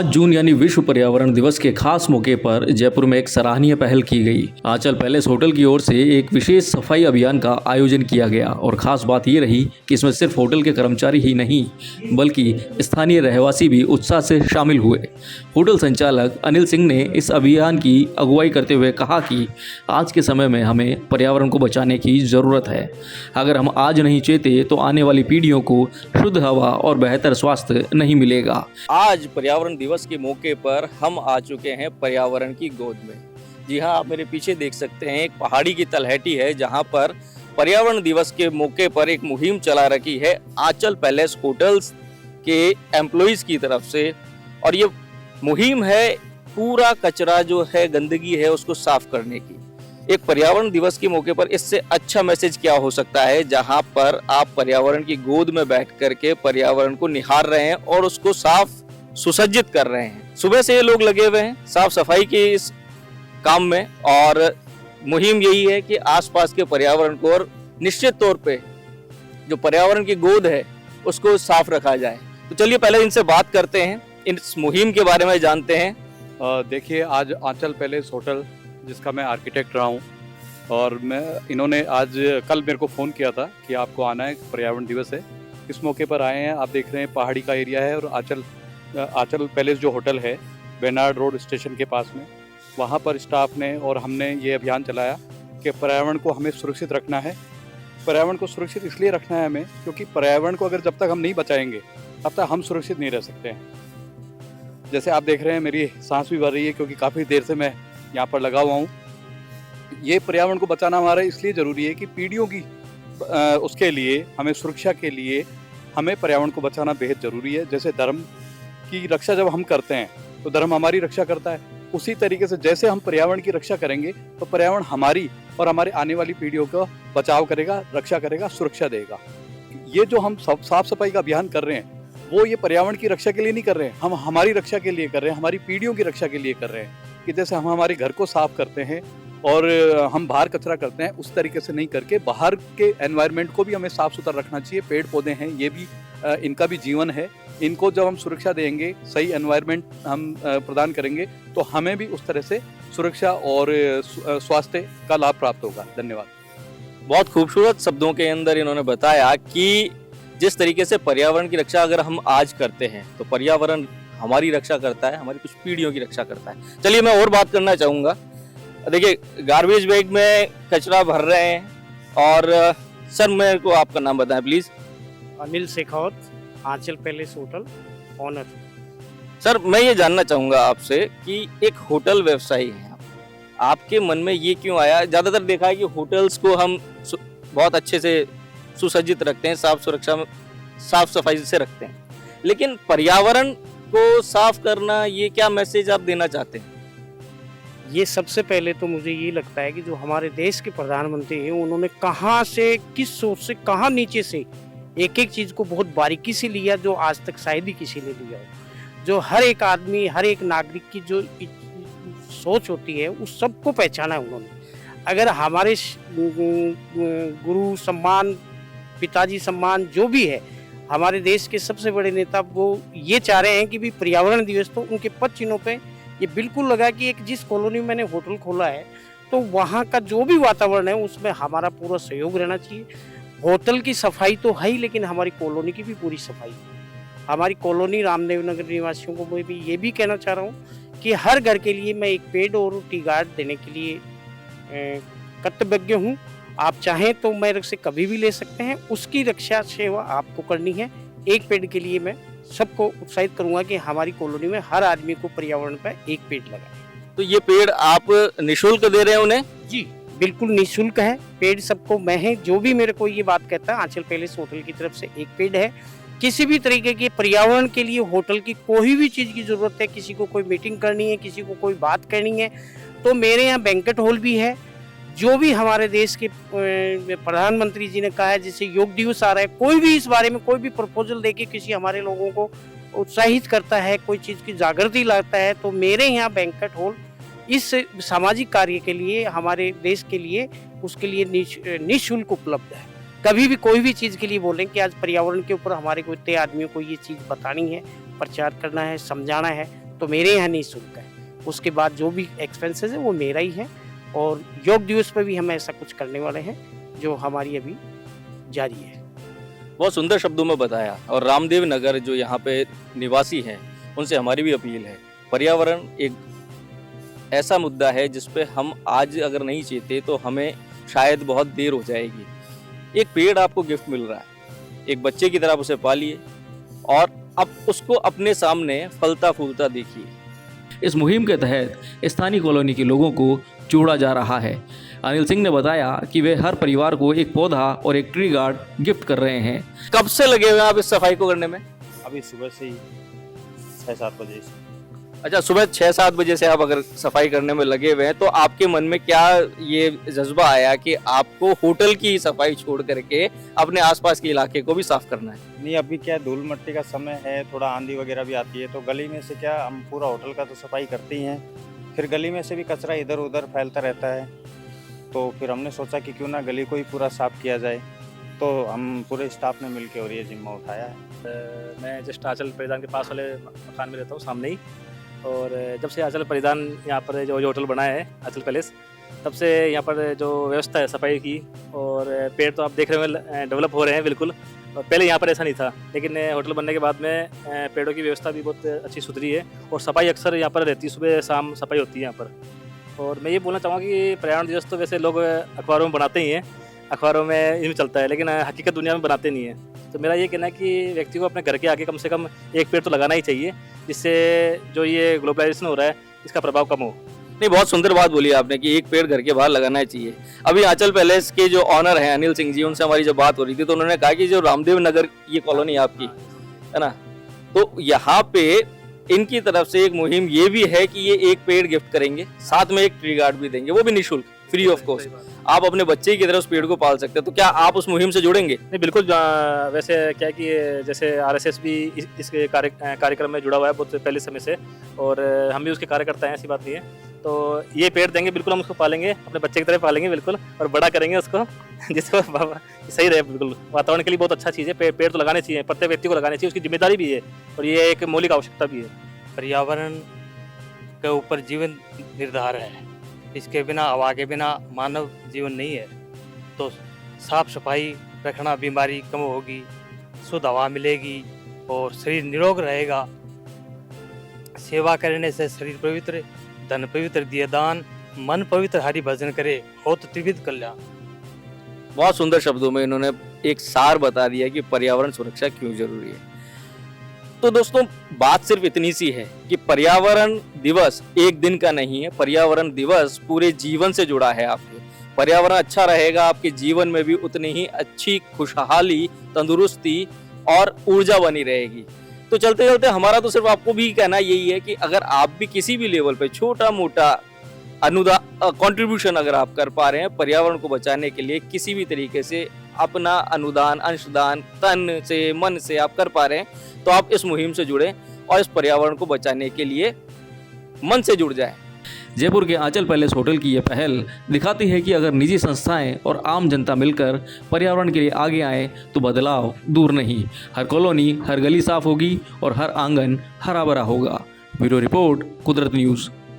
5 जून यानी विश्व पर्यावरण दिवस के खास मौके पर जयपुर में एक सराहनीय पहल की गई। आंचल पैलेस होटल की ओर से एक विशेष सफाई अभियान का आयोजन किया गया और खास बात ये रही कि इसमें सिर्फ होटल के कर्मचारी ही नहीं बल्कि स्थानीय रहवासी भी उत्साह से शामिल हुए। होटल संचालक अनिल सिंह ने इस अभियान की अगुवाई करते हुए कहा कि आज के समय में हमें पर्यावरण को बचाने की ज़रूरत है। अगर हम आज नहीं चेते तो आने वाली पीढ़ियों को शुद्ध हवा और बेहतर स्वास्थ्य नहीं मिलेगा। आज पर्यावरण दिवस के मौके पर हम आ चुके हैं पर्यावरण की गोद में। जी हाँ, आप मेरे पीछे देख सकते हैं एक पहाड़ी की तलहटी है जहां पर पर्यावरण दिवस के मौके पर एक मुहिम चला रखी है आंचल पैलेस होटल्स के एम्प्लॉइज की तरफ से। और ये मुहिम है पूरा कचरा जो है, गंदगी है, उसको साफ करने की। एक पर्यावरण दिवस के मौके पर इससे अच्छा मैसेज क्या हो सकता है, जहां पर आप पर्यावरण की गोद में बैठ करके पर्यावरण को निहार रहे हैं और उसको साफ सुसज्जित कर रहे हैं। सुबह से ये लोग लगे हुए हैं साफ सफाई के इस काम में और मुहिम यही है कि आसपास के पर्यावरण को और निश्चित तौर पे जो पर्यावरण की गोद है उसको साफ रखा जाए। तो चलिए पहले इनसे बात करते हैं, इस मुहिम के बारे में जानते हैं। देखिए, आज आंचल पैलेस होटल जिसका मैं आर्किटेक्ट रहा हूँ और इन्होंने आज कल मेरे को फ़ोन किया था कि आपको आना है, पर्यावरण दिवस है। इस मौके पर आए हैं। आप देख रहे हैं पहाड़ी का एरिया है और आंचल पैलेस जो होटल है बेनार्ड रोड स्टेशन के पास में, वहाँ पर स्टाफ ने और हमने ये अभियान चलाया कि पर्यावरण को हमें सुरक्षित रखना है। पर्यावरण को सुरक्षित इसलिए रखना है हमें क्योंकि पर्यावरण को अगर जब तक हम नहीं बचाएंगे तब तक हम सुरक्षित नहीं रह सकते हैं। जैसे आप देख रहे हैं मेरी सांस भी भर रही है क्योंकि काफ़ी देर से मैं यहाँ पर लगा हुआ हूँ। ये पर्यावरण को बचाना हमारा इसलिए ज़रूरी है कि पीढ़ियों की उसके लिए, हमें सुरक्षा के लिए हमें पर्यावरण को बचाना बेहद ज़रूरी है। जैसे धर्म की रक्षा जब हम करते हैं तो धर्म हमारी रक्षा करता है, उसी तरीके से जैसे हम पर्यावरण की रक्षा करेंगे तो पर्यावरण हमारी और हमारे आने वाली पीढ़ियों का बचाव करेगा, रक्षा करेगा, सुरक्षा देगा। ये जो हम साफ सफाई का अभियान कर रहे हैं वो ये पर्यावरण की रक्षा के लिए नहीं कर रहे हैं, हम हमारी रक्षा के लिए कर रहे हैं, हमारी पीढ़ियों की रक्षा के लिए कर रहे हैं। कि जैसे हम हमारे घर को साफ करते हैं और हम बाहर कचरा करते हैं, उस तरीके से नहीं करके बाहर के एनवायरनमेंट को भी हमें साफ सुथरा रखना चाहिए। पेड़ पौधे हैं, ये भी इनका भी जीवन है। इनको जब हम सुरक्षा देंगे, सही एनवायरनमेंट हम प्रदान करेंगे तो हमें भी उस तरह से सुरक्षा और स्वास्थ्य का लाभ प्राप्त होगा। धन्यवाद। बहुत खूबसूरत शब्दों के अंदर इन्होंने बताया कि जिस तरीके से पर्यावरण की रक्षा अगर हम आज करते हैं तो पर्यावरण हमारी रक्षा करता है, हमारी कुछ पीढ़ियों की रक्षा करता है। चलिए मैं और बात करना चाहूँगा। देखिए, गार्बेज बैग में कचरा भर रहे हैं और सर मेरे को आपका नाम बताएं please. Anil Shekhawat, Aanchal palace hotel owner. Sir मैं ये जानना चाहूँगा आपसे कि एक होटल व्यवसायी हैं, आपके मन में ये क्यों आया? ज़्यादातर देखा है कि होटल्स को हम बहुत अच्छे से सुसज्जित रखते हैं, साफ सफाई से रखते हैं, लेकिन पर्यावरण को साफ करना, ये क्या मैसेज आप देना चाहते हैं? ये सबसे पहले तो मुझे ये लगता है कि जो हमारे देश के प्रधानमंत्री हैं उन्होंने कहाँ से, किस सोच से, कहाँ नीचे से एक एक चीज़ को बहुत बारीकी से लिया जो आज तक शायद ही किसी ने लिया हो। जो हर एक आदमी, हर एक नागरिक की जो सोच होती है उस सबको पहचाना है उन्होंने। अगर हमारे गुरु सम्मान, पिताजी सम्मान जो भी है, हमारे देश के सबसे बड़े नेता वो ये चाह रहे हैं कि भी पर्यावरण दिवस तो उनके पद चिन्हों पे ये बिल्कुल लगा कि एक जिस कॉलोनी में मैंने होटल खोला है तो वहाँ का जो भी वातावरण है उसमें हमारा पूरा सहयोग रहना चाहिए। होटल की सफाई तो है ही, लेकिन हमारी कॉलोनी की भी पूरी सफाई है। हमारी कॉलोनी रामदेव नगर निवासियों को मैं भी ये भी कहना चाह रहा हूँ कि हर घर के लिए मैं एक पेड़ और टी गार्ड देने के लिए कर्तव्य हूँ। आप चाहें तो मेरे से कभी भी ले सकते हैं, उसकी रक्षा सेवा आपको करनी है। एक पेड़ के लिए मैं सबको उत्साहित करूंगा कि हमारी कॉलोनी में हर आदमी को पर्यावरण पर एक पेड़ लगाए। तो ये पेड़ आप निःशुल्क दे रहे हैं उन्हें? जी बिल्कुल निःशुल्क है, पेड़ सबको मैं है। जो भी मेरे को ये बात कहता है आंचल पैलेस होटल की तरफ से एक पेड़ है। किसी भी तरीके के पर्यावरण के लिए होटल की कोई भी चीज़ की जरूरत है, किसी को कोई मीटिंग करनी है, किसी को कोई बात करनी है, तो मेरे यहाँ बैंकेट हॉल भी है। जो भी हमारे देश के प्रधानमंत्री जी ने कहा है, जैसे योग दिवस आ रहा है, कोई भी इस बारे में कोई भी प्रपोजल देके किसी हमारे लोगों को उत्साहित करता है, कोई चीज़ की जागृति लाता है, तो मेरे यहाँ बैंकेट हॉल इस सामाजिक कार्य के लिए, हमारे देश के लिए, उसके लिए निःशुल्क उपलब्ध है। कभी भी कोई भी चीज़ के लिए बोलें कि आज पर्यावरण के ऊपर हमारे को इतने आदमियों को ये चीज़ बतानी है, प्रचार करना है, समझाना है, तो मेरे यहाँ निःशुल्क है। उसके बाद जो भी एक्सपेंसेस है वो मेरा ही है। और योग दिवस पे भी हम ऐसा कुछ करने वाले हैं जो हमारी अभी जारी है। बहुत सुंदर शब्दों में बताया। और रामदेव नगर जो यहाँ पे निवासी हैं उनसे हमारी भी अपील है, पर्यावरण एक ऐसा मुद्दा है जिस पे हम आज अगर नहीं चेते तो हमें शायद बहुत देर हो जाएगी। एक पेड़ आपको गिफ्ट मिल रहा है, एक बच्चे की तरह आप उसे पालिए और अब उसको अपने सामने फलता फूलता देखिए। इस मुहिम के तहत स्थानीय कॉलोनी के लोगों को जोड़ा जा रहा है। अनिल सिंह ने बताया कि वे हर परिवार को एक पौधा और एक ट्री गार्ड गिफ्ट कर रहे हैं। कब से लगे हुए हैं आप इस सफाई को करने में? अभी सुबह से ही 6-7 बजे से। अच्छा, सुबह 6-7 बजे से आप अगर सफाई करने में लगे हुए हैं तो आपके मन में क्या ये जज्बा आया कि आपको होटल की सफाई छोड़ करके अपने आसपास के इलाके को भी साफ करना है? नहीं, अभी क्या धूल मिट्टी का समय है, थोड़ा आंधी वगैरह भी आती है, तो गली में से क्या हम पूरा होटल का तो सफाई करते ही हैं, फिर गली में से भी कचरा इधर उधर फैलता रहता है, तो फिर हमने सोचा कि क्यों ना गली को ही पूरा साफ किया जाए। तो हम पूरे स्टाफ ने मिलकर और ये जिम्मा उठाया है। मैं जस्ट आंचल परिधान के पास वाले मकान में रहता हूँ, सामने ही। और जब से आंचल परिधान यहाँ पर जो होटल बनाया है आंचल पैलेस, तब से यहाँ पर जो व्यवस्था है सफाई की, और पेड़ तो आप देख रहे हैं डेवलप हो रहे हैं बिल्कुल। और पहले यहाँ पर ऐसा नहीं था, लेकिन होटल बनने के बाद में पेड़ों की व्यवस्था भी बहुत अच्छी सुधरी है और सफाई अक्सर यहाँ पर रहती है, सुबह शाम सफाई होती है यहाँ पर। और मैं ये बोलना चाहूँगा कि पर्यावरण दिवस तो वैसे लोग अखबारों में बनाते ही हैं, अखबारों में इनमें चलता है, लेकिन हकीकत दुनिया में बनाते नहीं हैं। तो मेरा ये कहना है कि व्यक्ति को अपने घर के आगे कम से कम एक पेड़ तो लगाना ही चाहिए, जिससे जो ये ग्लोबलाइजेशन हो रहा है इसका प्रभाव कम हो। नहीं, बहुत सुंदर बात बोली आपने कि एक पेड़ घर के बाहर लगाना चाहिए। अभी आंचल पैलेस के जो ऑनर हैं अनिल सिंह जी, उनसे हमारी जब बात हो रही थी तो उन्होंने कहा कि जो रामदेव नगर ये कॉलोनी आपकी है ना, तो यहाँ पे इनकी तरफ से एक मुहिम ये भी है कि ये एक पेड़ गिफ्ट करेंगे, साथ में एक ट्री गार्ड भी देंगे, वो भी निःशुल्क, फ्री ऑफ कॉस्ट। आप अपने बच्चे की तरह उस पेड़ को पाल सकते हैं। तो क्या आप उस मुहिम से जुड़ेंगे? नहीं, बिल्कुल। वैसे क्या है कि जैसे आरएसएस भी इस कार्यक्रम में जुड़ा हुआ है बहुत पहले समय से, और हम भी उसके कार्यकर्ता हैं, ऐसी बात नहीं है। तो ये पेड़ देंगे, बिल्कुल हम उसको पालेंगे, अपने बच्चे की तरह पालेंगे बिल्कुल, और बड़ा करेंगे उसको जिसको सही रहे। बिल्कुल वातावरण के लिए बहुत अच्छा चीज़ है, पेड़ तो लगाने चाहिए, प्रत्येक व्यक्ति को लगाने चाहिए, उसकी जिम्मेदारी भी है और ये एक मौलिक आवश्यकता भी है। पर्यावरण के ऊपर जीवन निर्धार है, इसके बिना हवा के बिना मानव जीवन नहीं है। तो साफ सफाई रखना, बीमारी कम होगी, शुद्ध हवा मिलेगी और शरीर निरोग रहेगा। सेवा करने से शरीर पवित्र, धन पवित्र, दिए दान, मन पवित्र, हरि भजन करे, हो तो त्रिविध कल्याण। बहुत सुंदर शब्दों में इन्होंने एक सार बता दिया कि पर्यावरण सुरक्षा क्यों जरूरी है। तो दोस्तों, बात सिर्फ इतनी सी है कि पर्यावरण दिवस एक दिन का नहीं है, पर्यावरण दिवस पूरे जीवन से जुड़ा है आपके। पर्यावरण अच्छा रहेगा, आपके जीवन में भी उतनी ही अच्छी खुशहाली, तंदुरुस्ती और ऊर्जा बनी रहेगी। तो चलते चलते हमारा तो सिर्फ आपको भी कहना यही है कि अगर आप भी किसी भी लेवल पे छोटा मोटा अनुदान कंट्रीब्यूशन अगर आप कर पा रहे हैं पर्यावरण को बचाने के लिए, किसी भी तरीके से अपना अनुदान, अंशदान, तन से मन से आप कर पा रहे हैं, तो आप इस मुहिम से जुड़े और इस पर्यावरण को बचाने के लिए मन से जुड़ जाएं। जयपुर के आंचल पैलेस होटल की यह पहल दिखाती है कि अगर निजी संस्थाएं और आम जनता मिलकर पर्यावरण के लिए आगे आए तो बदलाव दूर नहीं, हर कॉलोनी, हर गली साफ होगी और हर आंगन हरा भरा होगा। ब्यूरो रिपोर्ट, कुदरत न्यूज़।